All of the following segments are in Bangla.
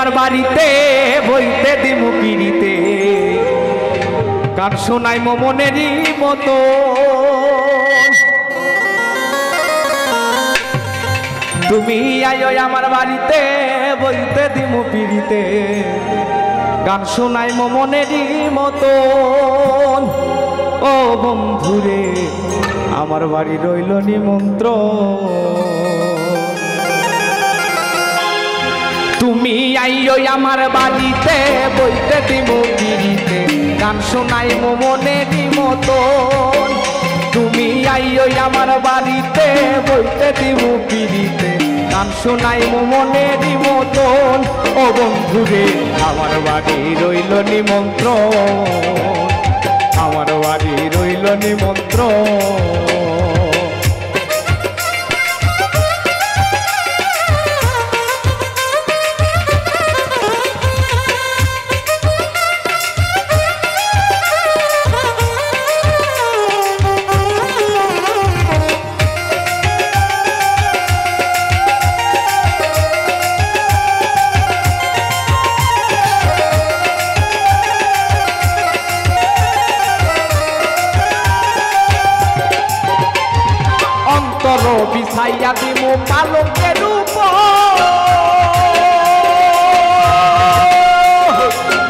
আমার বাড়িতে বইতে দিমু পিড়িতে গান শোনাই মনেরই মতো তুমি আইও আমার বাড়িতে বইতে দিমু পিড়িতে গান শোনাই মনেরই মতো ও বন্ধুরে আমার বাড়ি রইল নিমন্ত্রণ তুমি আইও আমার বাড়িতে বইতে দিমু পিড়িতে গান শোনাই মনেরই মতন তুমি আইও আমার বাড়িতে বইতে দিমু পিড়িতে গান শোনাই মনেরই মতন ও বন্ধুরে আমার বাড়ি রইল নিমন্ত্রণ আমার বাড়ি রইল নিমন্ত্রণ বিছাইয়া দিমু পালকের উপর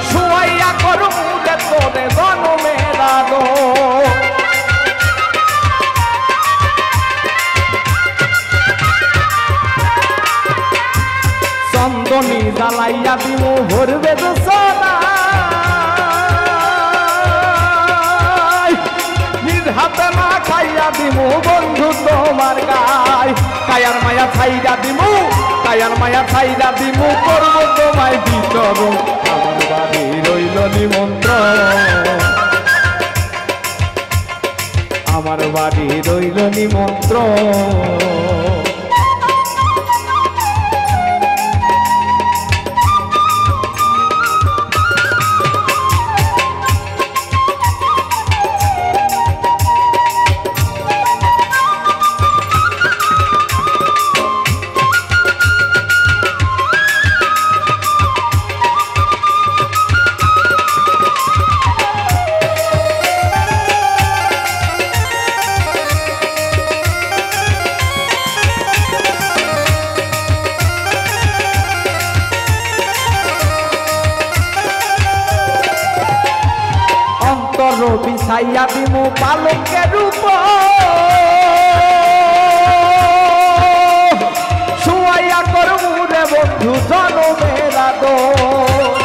শুয়াইয়া করমুলে তোরে জনমের আদর চন্দনী জ্বালাইয়া দিমু ভরবে দোসনা নিজ হাতে না খাইয়া দিমু বন্ধু তোমার গায় কায়ার মায়া ছাইরা দিমু কায়ার মায়া ছাইরা দিমু করবো তোমায় ভিতর আমার বাড়ি রইল নিমন্ত্রণ আমার বাড়ি রইল নিমন্ত্রণ বিছাইয়া দিমু পালকের উপর শুয়াইয়া করমু রে বন্ধু জনমের আদর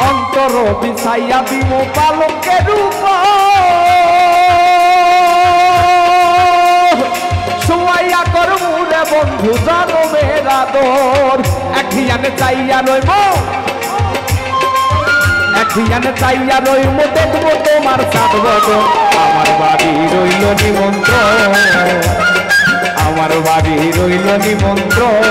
অন্তর বিছাইয়া দিমু পালকের উপর শুয়াইয়া করমু রে বন্ধু জনমের আদর একহিয়ানে চাইয়া রইব একহিয়ানে চাইয়া রইব দেখবো তোমার সাধব আমার বাড়ি রইল নিমন্ত্রণ আমার বাড়ি রইল নিমন্ত্রণ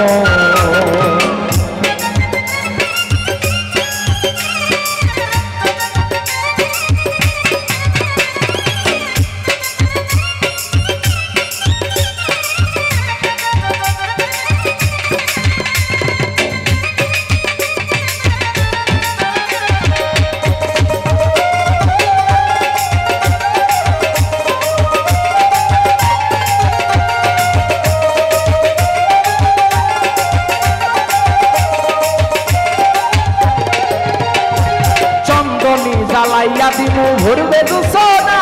জ্বালাইয়া দিমু ভরবে দোসনা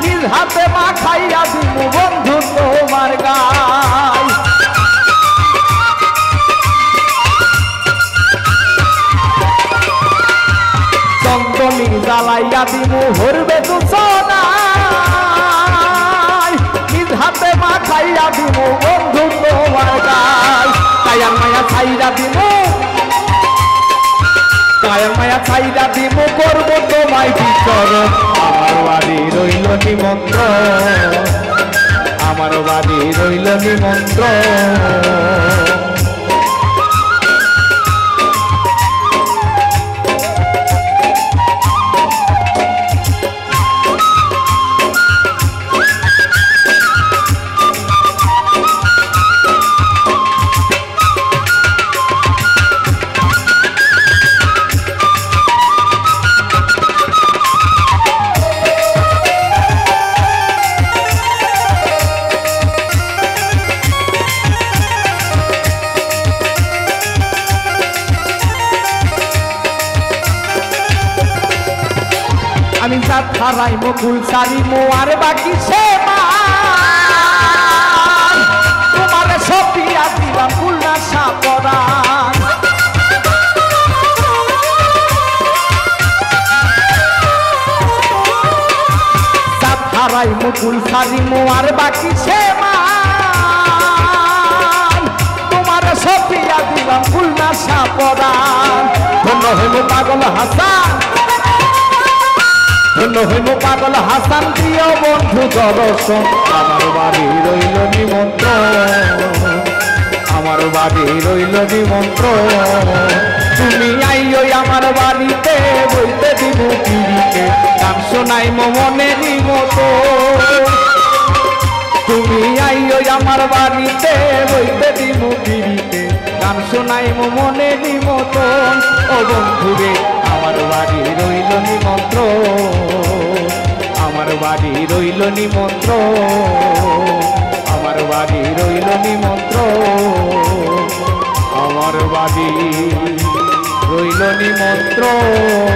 নিজ হাতে মা খাইয়া দিমু বন্ধু তোমার গায় চন্দনী জ্বালাইয়া দিমু ভরবে দোসনা নিজ হাতে মা খাইয়া দিমু বন্ধু তোমার গায় কায়ার মায়া ছাইরা দিমু কায়ার মায়া ছাইরা দিমু করবো তোমায় ভিতর আমার বাড়ি রইল নিমন্ত্রণ আমার বাড়ি রইল নিমন্ত্রণ থারাই মুকুল সারিমু আর বাকি সে তোমার সপিয়া দিলাম খুলনা সাপরান থারাই মুকুল সারিমু আর বাকি সে তোমার সপিয়া দিলাম খুলনা সাপরান ধন্য হইল পাগল হাসান ধন্য হইল পাগল হাসান প্রিয় বন্ধু দর্শন আমার বাড়ি রইল নিমন্ত্রণ আমার বাড়ি রইল নিমন্ত্রণ তুমি আইও আমার বাড়িতে বইতে দিব পিড়িতে গান শোনাই মনের মতো তুমি আইও আমার বাড়িতে বইতে দিব পিড়িতে গান শোনাই মনের মতন ও বন্ধুরে আমার বাড়ি রইল নিমন্ত্রণ আমার বাড়ি রইল নিমন্ত্রণ আমার বাড়ি রইল নিমন্ত্রণ আমার বাড়ি রইল নিমন্ত্রণ